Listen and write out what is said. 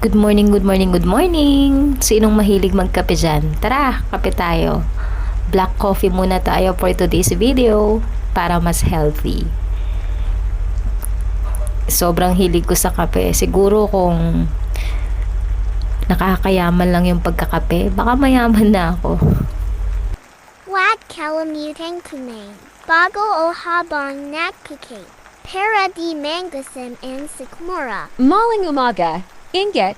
Good morning, good morning, good morning! Sinong mahilig magkape dyan? Tara, kape tayo. Black coffee muna tayo for today's video para mas healthy. Sobrang hilig ko sa kape. Siguro kung nakakayaman lang yung pagkakape, baka mayaman na ako. Wag kalimutan kumain bago o habang nagkakape para di mangasim ang sikmura. Maling umaga, inget,